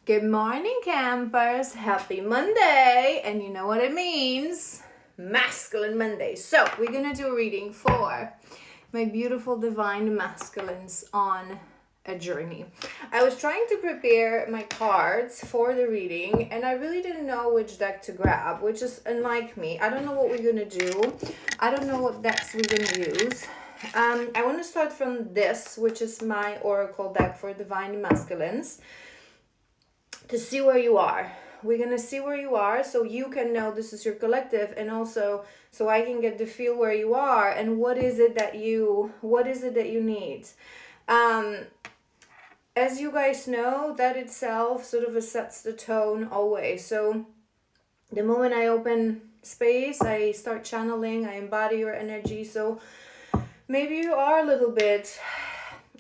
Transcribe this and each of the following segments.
Good morning, campers. Happy Monday. And you know what it means? Masculine Monday. So we're going to do a reading for my beautiful divine masculines on a journey. I was trying to prepare my cards for the reading and I really didn't know which deck to grab, which is unlike me. I don't know what we're going to do. I don't know what decks we're going to use. I want to start from this, which is my oracle deck for divine masculines, to see where you are. We're going to see where you are so you can know this is your collective, and also so I can get to feel where you are and what is it that you need. As you guys know, that itself sort of sets the tone always. So the moment I open space, I start channeling, I embody your energy. So maybe you are a little bit,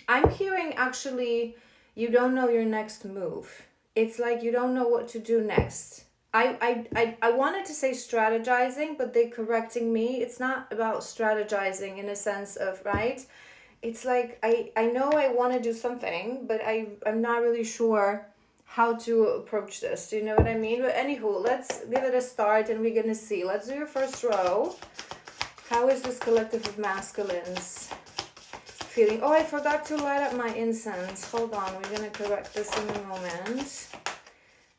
I'm hearing actually you don't know your next move. It's like you don't know what to do next. I wanted to say strategizing, but they're correcting me. It's not about strategizing in a sense of, right? It's like I know I want to do something, but I'm not really sure how to approach this. Do you know what I mean? But anywho, let's give it a start and we're going to see. Let's do your first row. How is this collective of masculines feeling? Oh, I forgot to light up my incense. Hold on. We're going to correct this in a moment.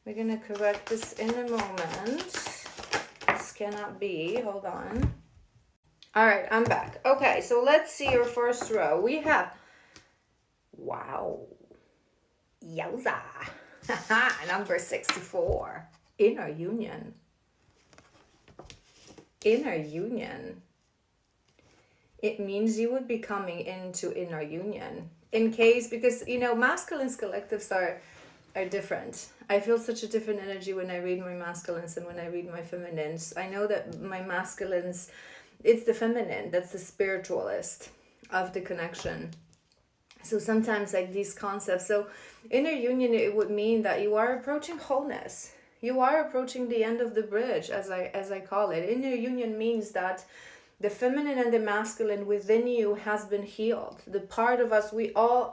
We're going to correct this in a moment. This cannot be. Hold on. All right, I'm back. Okay, so let's see your first row. We have, wow, yowza. Number 64, inner union. Inner union. It means you would be coming into inner union. In case, because, you know, masculines collectives are different. I feel such a different energy when I read my masculines and when I read my feminines. I know that my masculines, it's the feminine, that's the spiritualist of the connection. So sometimes like these concepts, so inner union, it would mean that you are approaching wholeness. You are approaching the end of the bridge, as I call it. Inner union means that the feminine and the masculine within you has been healed. The part of us we all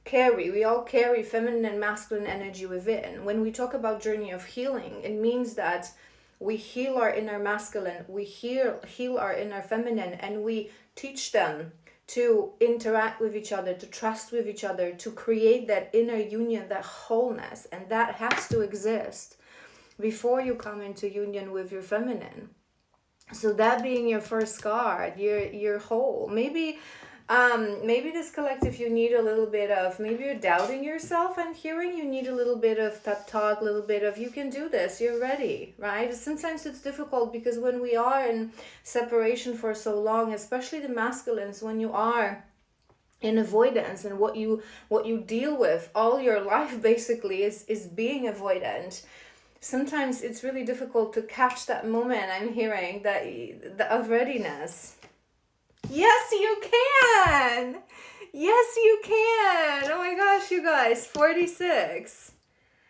carry feminine and masculine energy within. When we talk about journey of healing, it means that we heal our inner masculine, we heal our inner feminine, and we teach them to interact with each other, to trust with each other, to create that inner union, that wholeness. And that has to exist before you come into union with your feminine. So that being your first card, you're whole. Maybe this collective, you need a little bit of, maybe you're doubting yourself. I'm hearing you need a little bit of pep talk, a little bit of, you can do this, you're ready, right? Sometimes it's difficult because when we are in separation for so long, especially the masculines, when you are in avoidance, and what you deal with all your life basically is being avoidant. Sometimes it's really difficult to catch that moment. I'm hearing that of readiness. Yes, you can. Yes, you can. Oh my gosh, you guys, 46,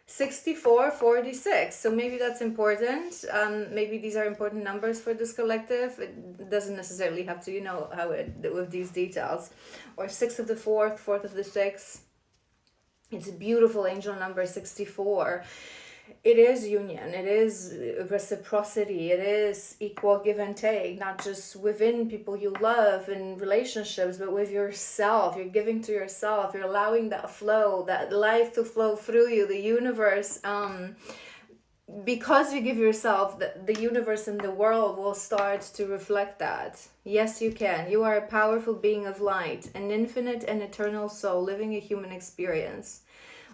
64, 46. So maybe that's important. Maybe these are important numbers for this collective. It doesn't necessarily have to, you know, how it with these details. Or 6 of the 4th, 4th of the 6th. It's a beautiful angel number, 64. It is union, it is reciprocity, it is equal give and take, not just within people you love and relationships, but with yourself. You're giving to yourself, you're allowing that flow, that life to flow through you, the universe. Because you give yourself, the universe and the world will start to reflect that. Yes, you can. You are a powerful being of light, an infinite and eternal soul living a human experience.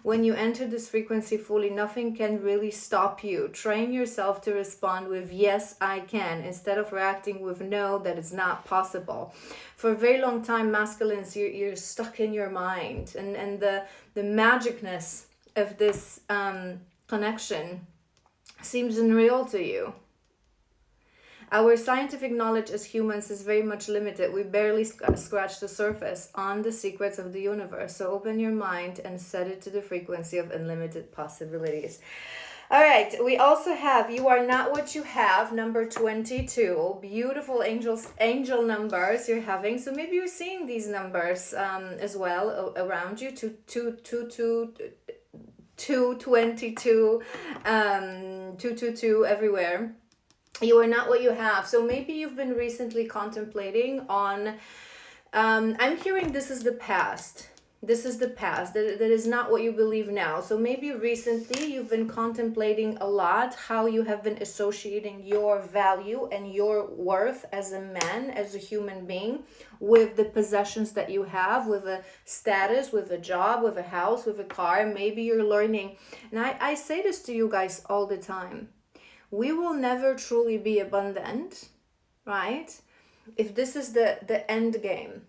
When you enter this frequency fully, nothing can really stop you. Train yourself to respond with yes, I can, instead of reacting with no, that is not possible. For a very long time, masculines, you're stuck in your mind. And the magicness of this connection seems unreal to you. Our scientific knowledge as humans is very much limited. We barely scratch the surface on the secrets of the universe. So open your mind and set it to the frequency of unlimited possibilities. All right, we also have You Are Not What You Have, number 22. Beautiful angel numbers you're having. So maybe you're seeing these numbers as well around you. 2, 222, 222 everywhere. You are not what you have. So maybe you've been recently contemplating on, I'm hearing this is the past. This is the past. That is not what you believe now. So maybe recently you've been contemplating a lot how you have been associating your value and your worth as a man, as a human being, with the possessions that you have, with a status, with a job, with a house, with a car. Maybe you're learning. And I say this to you guys all the time. We will never truly be abundant, right? If this is the end game.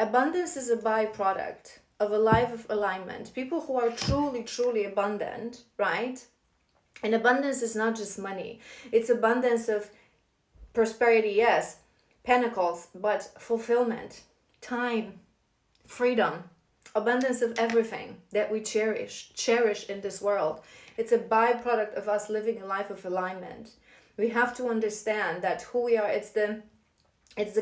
Abundance is a byproduct of a life of alignment. People who are truly, truly abundant, right? And abundance is not just money. It's abundance of prosperity, yes, pentacles, but fulfillment, time, freedom, abundance of everything that we cherish in this world. It's a byproduct of us living a life of alignment. We have to understand that who we are, it's the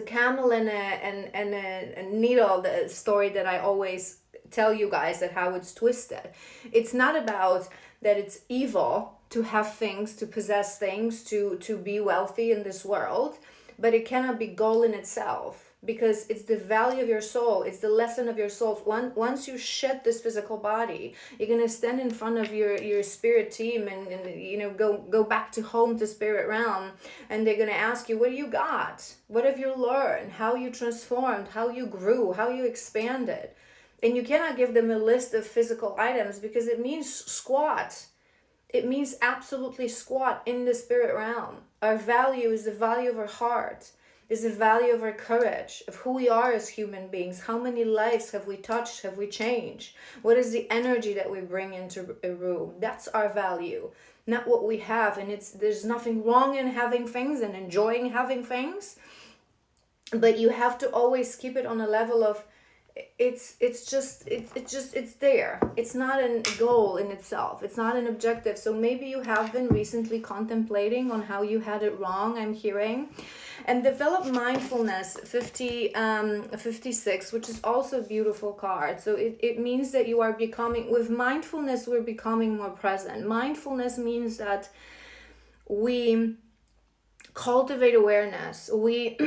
camel and a needle, the story that I always tell you guys, that how it's twisted. It's not about that it's evil to have things, to possess things, to be wealthy in this world, but it cannot be goal in itself, because it's the value of your soul. It's the lesson of your soul. Once you shed this physical body, you're going to stand in front of your spirit team and you know, go back to home, to spirit realm, and they're going to ask you, what do you got? What have you learned? How you transformed? How you grew? How you expanded? And you cannot give them a list of physical items, because it means squat. It means absolutely squat in the spirit realm. Our value is the value of our heart, is the value of our courage, of who we are as human beings. How many lives have we touched, have we changed? What is the energy that we bring into a room? That's our value, not what we have. And there's nothing wrong in having things and enjoying having things, but you have to always keep it on a level of, it's there. It's not a goal in itself. It's not an objective. So maybe you have been recently contemplating on how you had it wrong, I'm hearing. And develop mindfulness, 56, which is also a beautiful card. So it means that you are becoming, with mindfulness, we're becoming more present. Mindfulness means that we cultivate awareness. We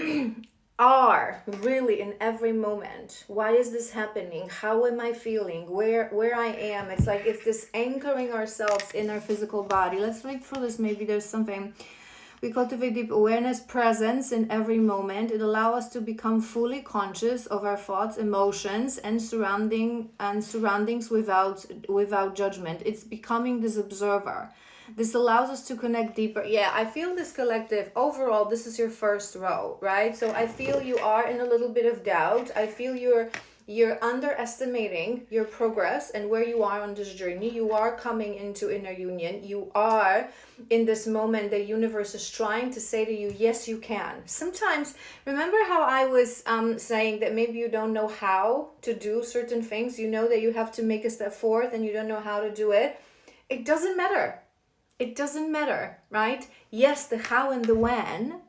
are really in every moment. Why is this happening? How am I feeling? Where I am? It's like, it's this anchoring ourselves in our physical body. Let's read through this. Maybe there's something. We cultivate deep awareness, presence in every moment. It allows us to become fully conscious of our thoughts, emotions, and surroundings without judgment. It's becoming this observer. This allows us to connect deeper. Yeah, I feel this collective. Overall, this is your first row, right? So I feel you are in a little bit of doubt. I feel you're underestimating your progress and where you are on this journey. You are coming into inner union. You are in this moment, the universe is trying to say to you, yes, you can. Sometimes, remember how I was saying that maybe you don't know how to do certain things. You know that you have to make a step forward and you don't know how to do it. It doesn't matter. It doesn't matter, right? Yes, the how and the when,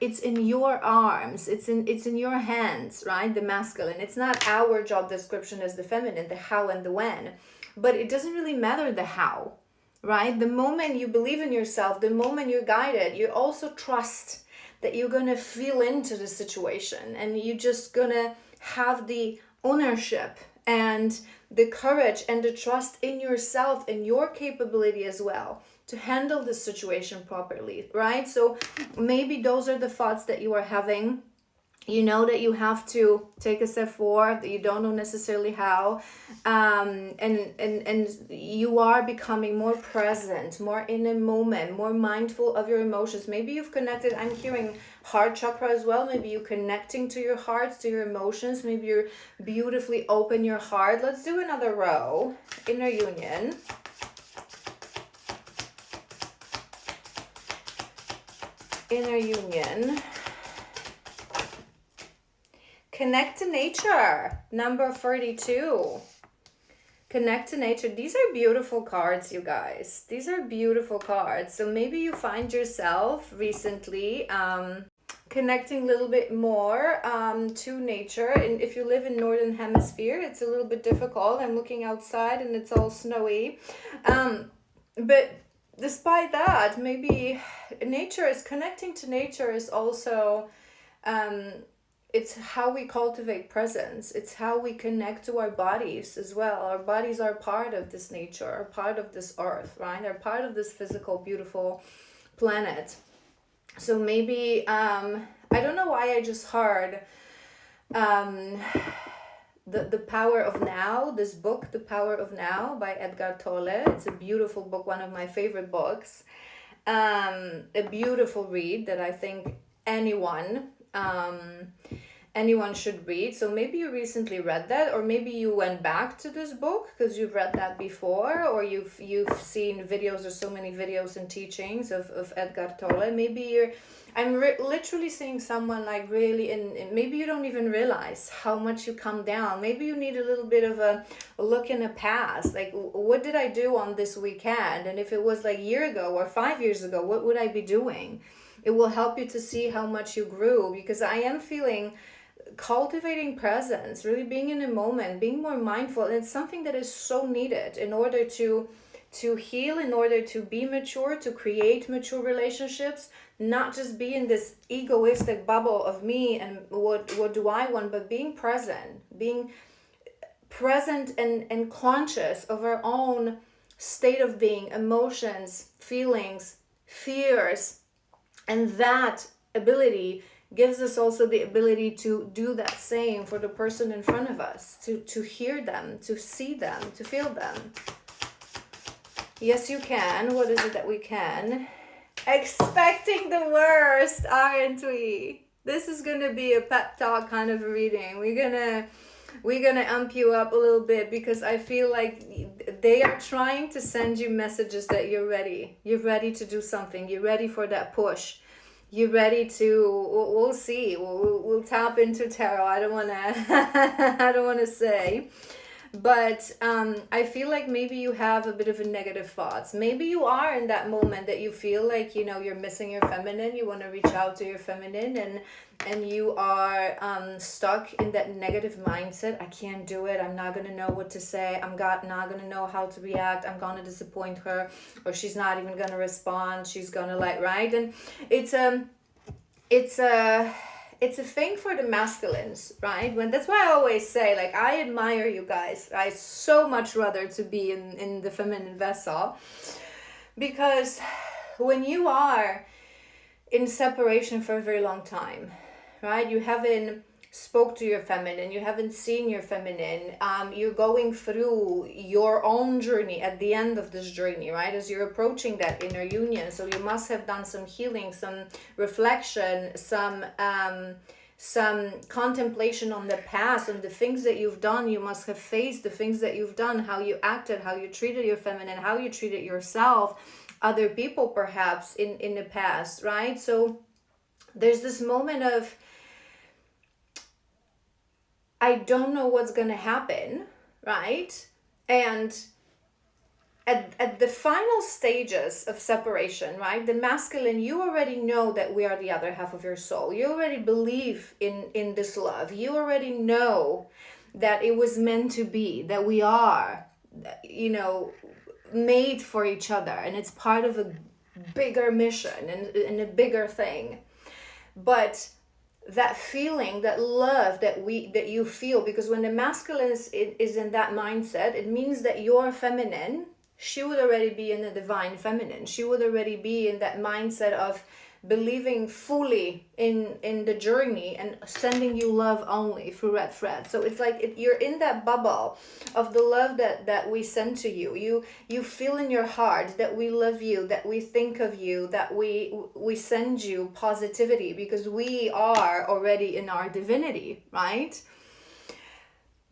it's in your arms, it's in your hands, right? The masculine. It's not our job description as the feminine, the how and the when. But it doesn't really matter the how, right? The moment you believe in yourself, the moment you're guided, you also trust that you're going to feel into the situation, and you're just going to have the ownership and the courage and the trust in yourself and your capability as well to handle this situation properly, right? So maybe those are the thoughts that you are having. You know that you have to take a step forward, that you don't know necessarily how, and you are becoming more present, more in a moment, more mindful of your emotions. Maybe you've connected, I'm hearing heart chakra as well. Maybe you're connecting to your heart, to your emotions. Maybe you're beautifully open your heart. Let's do another row, inner union. Inner union. Connect to nature, number 32. Connect to nature. These are beautiful cards, you guys. These are beautiful cards. So maybe you find yourself recently connecting a little bit more to nature. And if you live in Northern Hemisphere, it's a little bit difficult. I'm looking outside and it's all snowy. But despite that, maybe connecting to nature is also, it's how we cultivate presence. It's how we connect to our bodies as well. Our bodies are part of this nature, are part of this earth, right? They're part of this physical, beautiful planet. So maybe, I don't know why I just heard the Power of Now, this book, The Power of Now by Edgar Tolle. It's a beautiful book, one of my favorite books. A beautiful read that I think anyone should read. So maybe you recently read that, or maybe you went back to this book because you've read that before, or you've seen videos. There's so many videos and teachings of Edgar Tolle. Maybe I'm literally seeing someone like really in maybe you don't even realize how much you come down. Maybe you need a little bit of a look in the past. Like, what did I do on this weekend? And if it was like a year ago or 5 years ago, what would I be doing? It will help you to see how much you grew, because I am feeling cultivating presence, really being in the moment, being more mindful. And it's something that is so needed in order to heal, in order to be mature, to create mature relationships, not just be in this egoistic bubble of me and what do I want, but being present and conscious of our own state of being, emotions, feelings, fears. And that ability gives us also the ability to do that same for the person in front of us, to hear them, to see them, to feel them. Yes, you can. What is it that we can? Expecting the worst, aren't we? This is going to be a pep talk kind of a reading. We're gonna amp you up a little bit, because I feel like they are trying to send you messages that you're ready. You're ready to do something. You're ready for that push. You're ready to. We'll see. We'll tap into tarot. I don't wanna say. But I feel like maybe you have a bit of a negative thoughts. Maybe you are in that moment that you feel like, you're missing your feminine. You want to reach out to your feminine, and you are stuck in that negative mindset. I can't do it. I'm not going to know what to say. I'm not going to know how to react. I'm going to disappoint her, or she's not even going to respond. She's going to right? And it's a thing for the masculines, right? That's why I always say, like, I admire you guys. I so much rather to be in the feminine vessel, because when you are in separation for a very long time, right? You haven't spoke to your feminine, you haven't seen your feminine, you're going through your own journey at the end of this journey, right? As you're approaching that inner union. So you must have done some healing, some reflection, some contemplation on the past, on the things that you've done. You must have faced the things that you've done, how you acted, how you treated your feminine, how you treated yourself, other people perhaps in the past, right? So there's this moment of, I don't know what's going to happen, right? And at the final stages of separation, right? The masculine, you already know that we are the other half of your soul. You already believe in this love. You already know that it was meant to be, that we are, made for each other. And it's part of a bigger mission and a bigger thing. But that feeling, that love that you feel, because when the masculine is in that mindset, it means that your feminine, she would already be in the divine feminine. She would already be in that mindset of believing fully in the journey and sending you love only through red thread. So it's like you're in that bubble of the love that we send to you. You feel in your heart that we love you, that we think of you, that we send you positivity, because we are already in our divinity, right?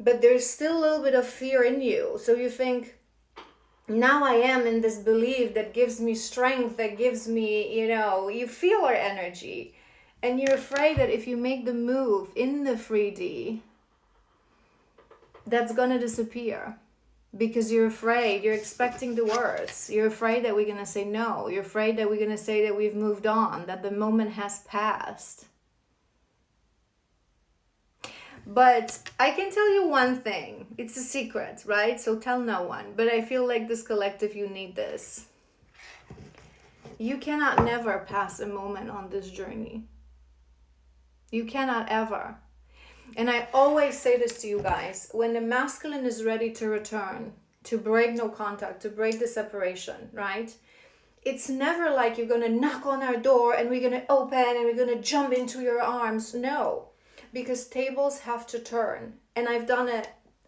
But there's still a little bit of fear in you. So you think, now I am in this belief that gives me strength, that gives me, you feel our energy. And you're afraid that if you make the move in the 3D, that's going to disappear. Because you're afraid, you're expecting the worst. You're afraid that we're going to say no. You're afraid that we're going to say that we've moved on, that the moment has passed. But I can tell you one thing. It's a secret, right? So tell no one. But I feel like this collective, you need this. You cannot never pass a moment on this journey. You cannot ever. And I always say this to you guys. When the masculine is ready to return, to break no contact, to break the separation, right? It's never like you're going to knock on our door and we're going to open and we're going to jump into your arms. No, because tables have to turn. And I've done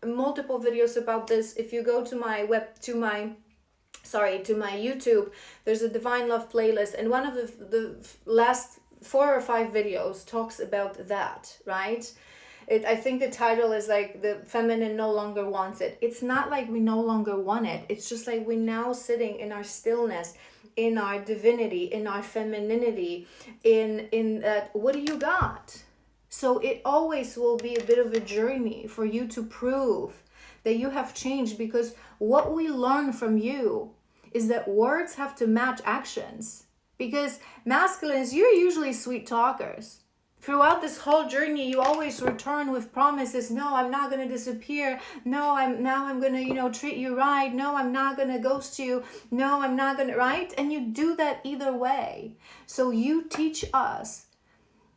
multiple videos about this. If you go to my YouTube, there's a Divine Love playlist. And one of the last 4 or 5 videos talks about that, right? I think the title is like the feminine no longer wants it. It's not like we no longer want it. It's just like we're now sitting in our stillness, in our divinity, in our femininity, in that, what do you got? So it always will be a bit of a journey for you to prove that you have changed, because what we learn from you is that words have to match actions. Because masculines, you're usually sweet talkers. Throughout this whole journey, you always return with promises. No, I'm not going to disappear. No, I'm going to, treat you right. No, I'm not going to ghost you. No, I'm not going to, right? And you do that either way. So you teach us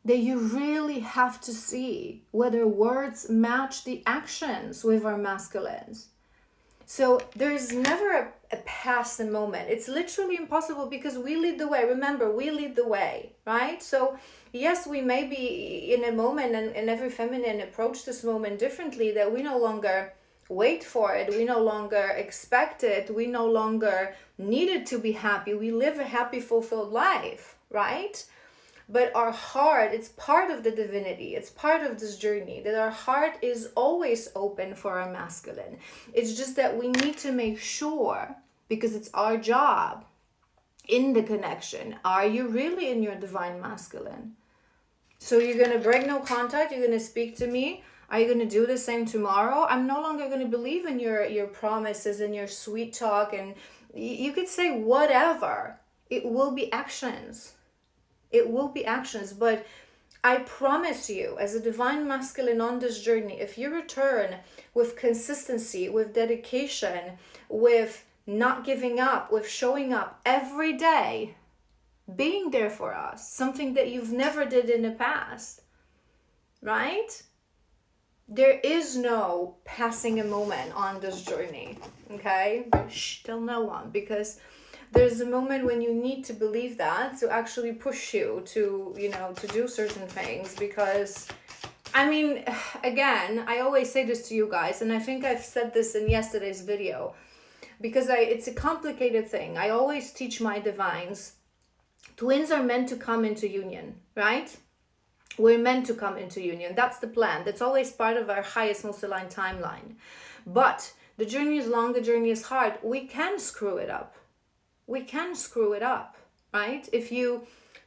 that you really have to see whether words match the actions with our masculines. So there's never a past moment. It's literally impossible because we lead the way. Remember, we lead the way, right? So yes, we may be in a moment, and every feminine approach this moment differently, that we no longer wait for it. We no longer expect it. We no longer need it to be happy. We live a happy, fulfilled life, right? But our heart, it's part of the divinity. It's part of this journey, that our heart is always open for our masculine. It's just that we need to make sure, because it's our job in the connection. Are you really in your divine masculine? So you're going to break no contact. You're going to speak to me. Are you going to do the same tomorrow? I'm no longer going to believe in your promises and your sweet talk. And you could say whatever. It will be actions. It will be actions, but I promise you, as a divine masculine on this journey, if you return with consistency, with dedication, with not giving up, with showing up every day, being there for us, something that you've never did in the past, right? There is no passing a moment on this journey, okay? Shh, tell no one, because there's a moment when you need to believe that to actually push you to, to do certain things. Because, again, I always say this to you guys, and I think I've said this in yesterday's video, because it's a complicated thing. I always teach my divines, twins are meant to come into union, right? We're meant to come into union. That's the plan. That's always part of our highest, most aligned timeline. But the journey is long, the journey is hard. We can screw it up. We can screw it up, right? If you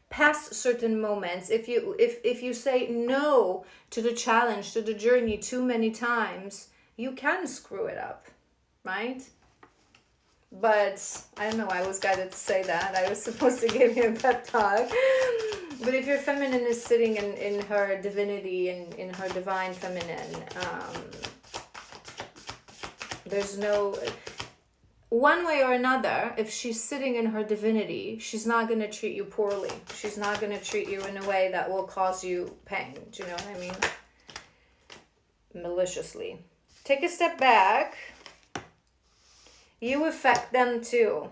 pass certain moments, if you say no to the challenge, to the journey too many times, you can screw it up, right? But I don't know why I was guided to say that. I was supposed to give you a pep talk. But if your feminine is sitting in her divinity and in her divine feminine, there's no... One way or another, if she's sitting in her divinity, she's not going to treat you poorly. She's not going to treat you in a way that will cause you pain. Do you know what I mean? Maliciously. Take a step back. You affect them too.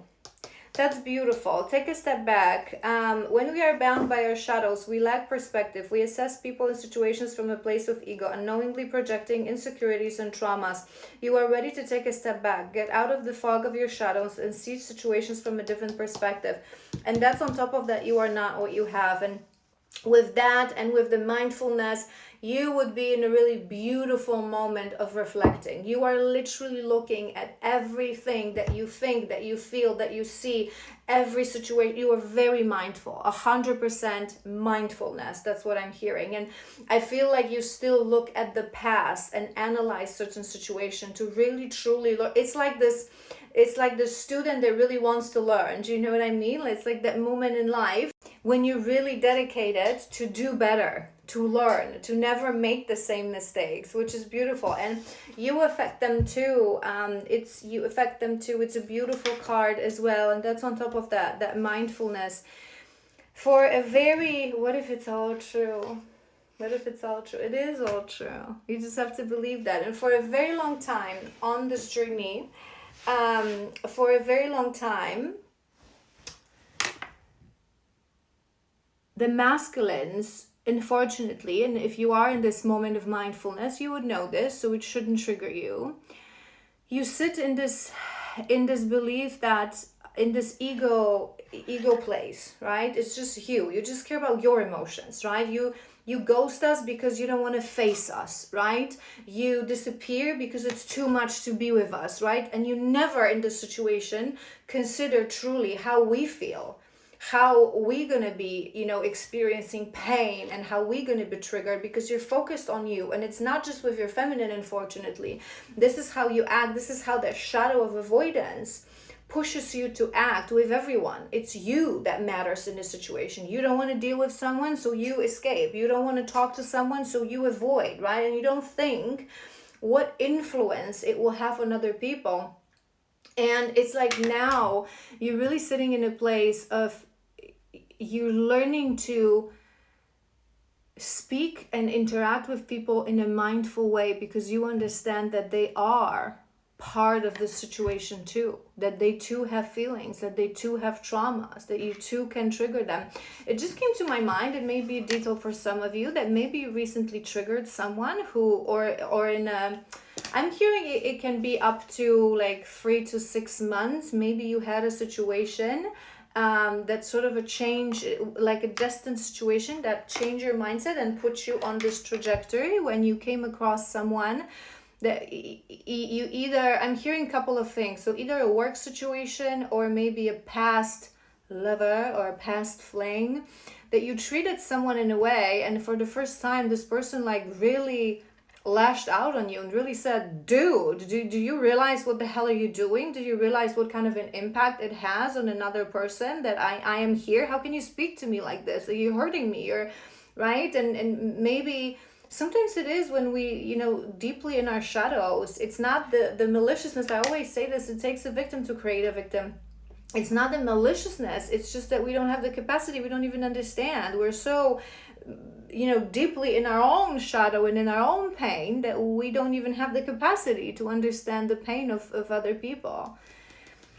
That's beautiful. Take a step back. When we are bound by our shadows, we lack perspective. We assess people and situations from a place of ego, unknowingly projecting insecurities and traumas. You are ready to take a step back. Get out of the fog of your shadows and see situations from a different perspective. And that's on top of that, you are not what you have. And with that and with the mindfulness, you would be in a really beautiful moment of reflecting. You are literally looking at everything that you think, that you feel, that you see, every situation. You are very mindful, 100% mindfulness. That's what I'm hearing. And I feel like you still look at the past and analyze certain situation to really truly learn. It's like the student that really wants to learn. Do you know what I mean? It's like that moment in life when you're really dedicated to do better, to learn, to never make the same mistakes, which is beautiful. And you affect them too. You affect them too. It's a beautiful card as well. And that's on top of that mindfulness. For a very, what if it's all true? What if it's all true? It is all true. You just have to believe that. And for a very long time on this journey, for a very long time, the masculines, unfortunately, and if you are in this moment of mindfulness, you would know this, so it shouldn't trigger you. You sit in this belief that, in this ego place, right? It's just you just care about your emotions, right? You ghost us because you don't want to face us, right? You disappear because it's too much to be with us, right? And you never in this situation consider truly how we feel, how we gonna be, experiencing pain, and how we gonna be triggered, because you're focused on you. And it's not just with your feminine, unfortunately. This is how you act. This is how the shadow of avoidance pushes you to act with everyone. It's you that matters in this situation. You don't want to deal with someone, so you escape. You don't want to talk to someone, so you avoid, right? And you don't think what influence it will have on other people. And it's like now you're really sitting in a place of you're learning to speak and interact with people in a mindful way, because you understand that they are part of the situation too, that they too have feelings, that they too have traumas, that you too can trigger them. It just came to my mind, it may be a detail for some of you, that maybe you recently triggered someone who, or in a, I'm hearing it can be up to like 3 to 6 months. Maybe you had a situation that's sort of a change, like a destined situation that changed your mindset and put you on this trajectory when you came across someone that you either, I'm hearing a couple of things, so either a work situation or maybe a past lover or a past fling, that you treated someone in a way, and for the first time this person like really lashed out on you and really said, dude, do you realize what the hell are you doing? Do you realize what kind of an impact it has on another person, that I am here? How can you speak to me like this? Are you hurting me? You're right. And maybe sometimes it is when we, deeply in our shadows, it's not the maliciousness. I always say this, it takes a victim to create a victim. It's not the maliciousness, it's just that we don't have the capacity, we don't even understand. We're so, deeply in our own shadow and in our own pain that we don't even have the capacity to understand the pain of other people.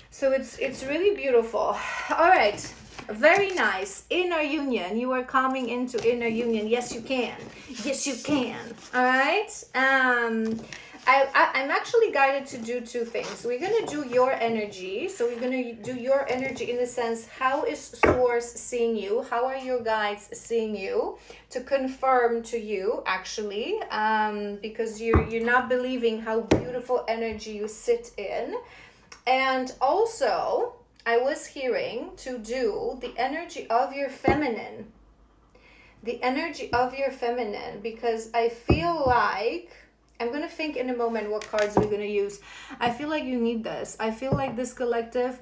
So it's really beautiful. All right. Very nice. Inner union. You are coming into inner union. Yes, you can. Yes, you can. All right. I'm actually guided to do 2 things. We're going to do your energy. So we're going to do your energy in the sense, how is Source seeing you? How are your guides seeing you? To confirm to you, actually, because you're not believing how beautiful energy you sit in. And also, I was hearing to do the energy of your feminine. The energy of your feminine, because I feel like, I'm going to think in a moment what cards we're going to use. I feel like you need this. I feel like this collective,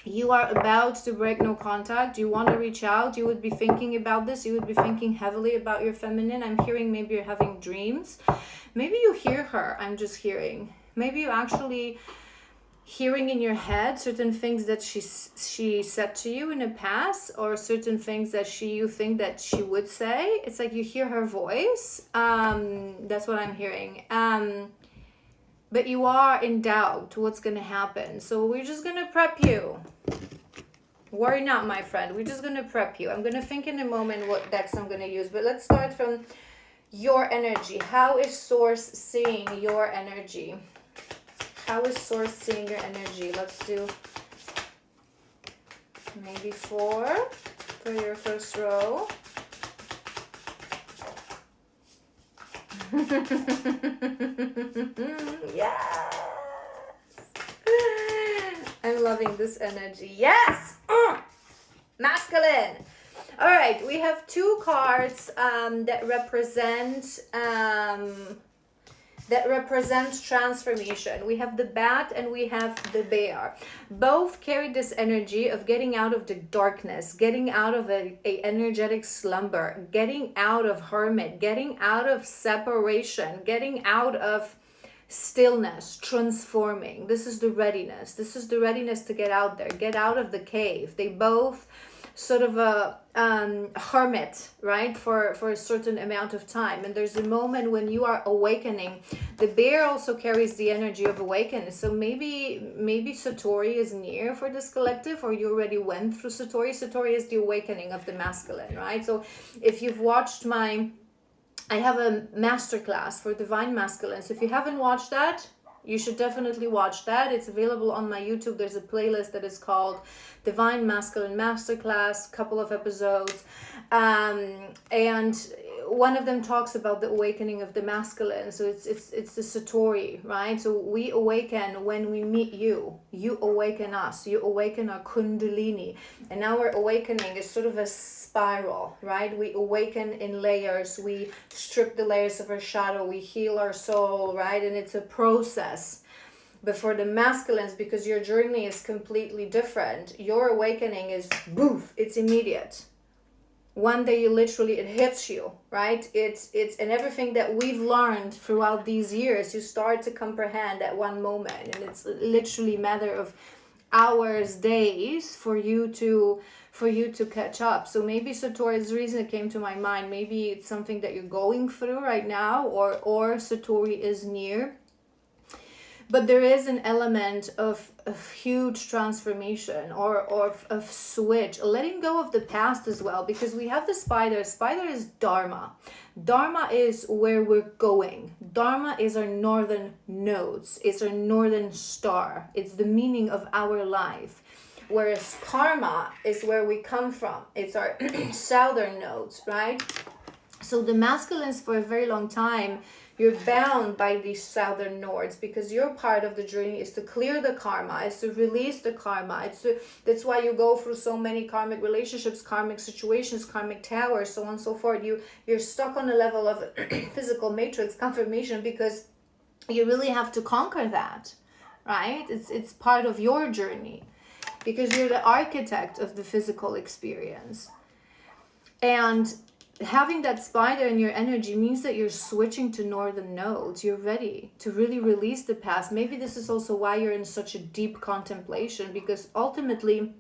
you are about to break no contact. You want to reach out. You would be thinking about this. You would be thinking heavily about your feminine. I'm hearing maybe you're having dreams. Maybe you hear her. I'm just hearing. Maybe you actually hearing in your head certain things that she said to you in the past, or certain things that you think that she would say. It's like you hear her voice. That's what I'm hearing. But you are in doubt what's going to happen. So we're just going to prep you. Worry not, my friend. We're just going to prep you. I'm going to think in a moment what decks I'm going to use. But let's start from your energy. How is Source seeing your energy? How is Source seeing your energy? Let's do maybe 4 for your first row. Yes! I'm loving this energy. Yes! Masculine! All right, we have 2 cards that represent that represent transformation. We have the bat and we have the bear. Both carry this energy of getting out of the darkness, getting out of a energetic slumber, getting out of hermit, getting out of separation, getting out of stillness, transforming. This is the readiness. This is the readiness to get out there, get out of the cave. They both sort of a hermit, right, for a certain amount of time. And there's a moment when you are awakening. The bear also carries the energy of awakening. So maybe Satori is near for this collective, or you already went through Satori. Satori is the awakening of the masculine, right? So if you've watched I have a masterclass for Divine Masculine. So if you haven't watched that, you should definitely watch that. It's available on my YouTube. There's a playlist that is called Divine Masculine Masterclass, couple of episodes. And one of them talks about the awakening of the masculine. So it's the Satori, right? So we awaken when we meet you. You awaken us. You awaken our Kundalini. And our awakening is sort of a spiral, right? We awaken in layers. We strip the layers of our shadow. We heal our soul, right? And it's a process. But for the masculines, because your journey is completely different, your awakening is boof, it's immediate. One day it hits you, right? It's and everything that we've learned throughout these years, you start to comprehend at one moment, and it's literally a matter of hours, days for you to catch up. So maybe Satori's reason it came to my mind. Maybe it's something that you're going through right now, or Satori is near. But there is an element of huge transformation or of switch, letting go of the past as well, because we have the spider. Spider is Dharma. Dharma is where we're going. Dharma is our northern nodes. It's our northern star. It's the meaning of our life. Whereas karma is where we come from. It's our southern nodes, right? So the masculines for a very long time, you're bound by these southern nodes, because your part of the journey is to clear the karma, is to release the karma. That's why you go through so many karmic relationships, karmic situations, karmic towers, so on and so forth. You're stuck on a level of physical matrix confirmation, because you really have to conquer that, right? It's part of your journey, because you're the architect of the physical experience. And having that spider in your energy means that you're switching to northern nodes. You're ready to really release the past. Maybe this is also why you're in such a deep contemplation, because ultimately,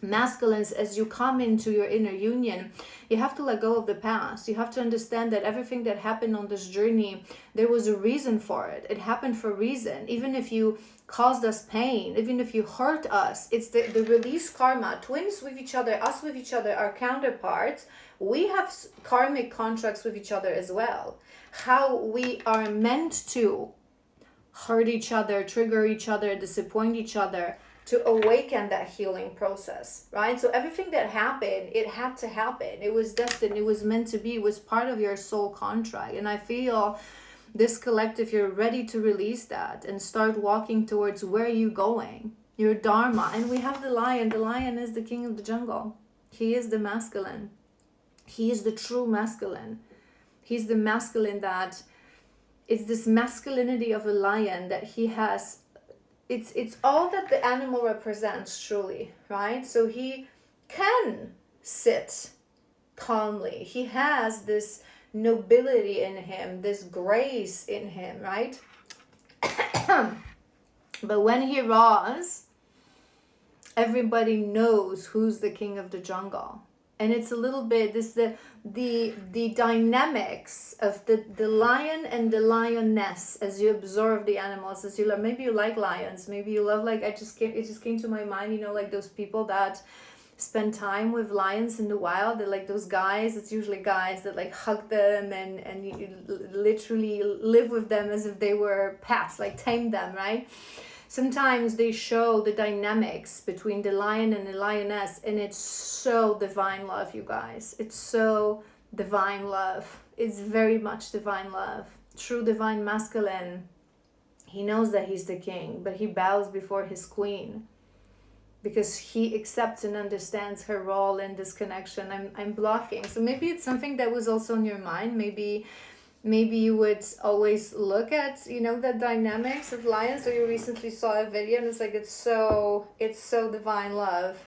masculines, as you come into your inner union, you have to let go of the past. You have to understand that everything that happened on this journey, there was a reason for it. It happened for a reason. Even if you caused us pain, even if you hurt us, it's the release karma. Twins with each other, us with each other, our counterparts. We have karmic contracts with each other as well. How we are meant to hurt each other, trigger each other, disappoint each other, to awaken that healing process, right? So everything that happened, it had to happen. It was destined. It was meant to be. It was part of your soul contract. And I feel this collective, you're ready to release that and start walking towards where you're going, your dharma. And we have the lion. The lion is the king of the jungle. He is the masculine. He is the true masculine. He's the masculine that, it's this masculinity of a lion that he has. It's all that the animal represents, truly, right? So he can sit calmly. He has this nobility in him, this grace in him, right? But when he roars, everybody knows who's the king of the jungle. And it's a little bit this the dynamics of the lion and the lioness as you observe the animals, as you love. Maybe you like lions, maybe you love, like, it just came to my mind, you know, like those people that spend time with lions in the wild. They're like those guys, it's usually guys that like hug them and you literally live with them as if they were pets, like tame them, right? Sometimes they show the dynamics between the lion and the lioness, and it's so divine love, you guys. It's so divine love. It's very much divine love. True divine masculine. He knows that he's the king, but he bows before his queen because he accepts and understands her role in this connection. I'm blocking. So maybe it's something that was also on your mind. Maybe maybe you would always look at, you know, the dynamics of lions. So you recently saw a video and it's like it's so divine love.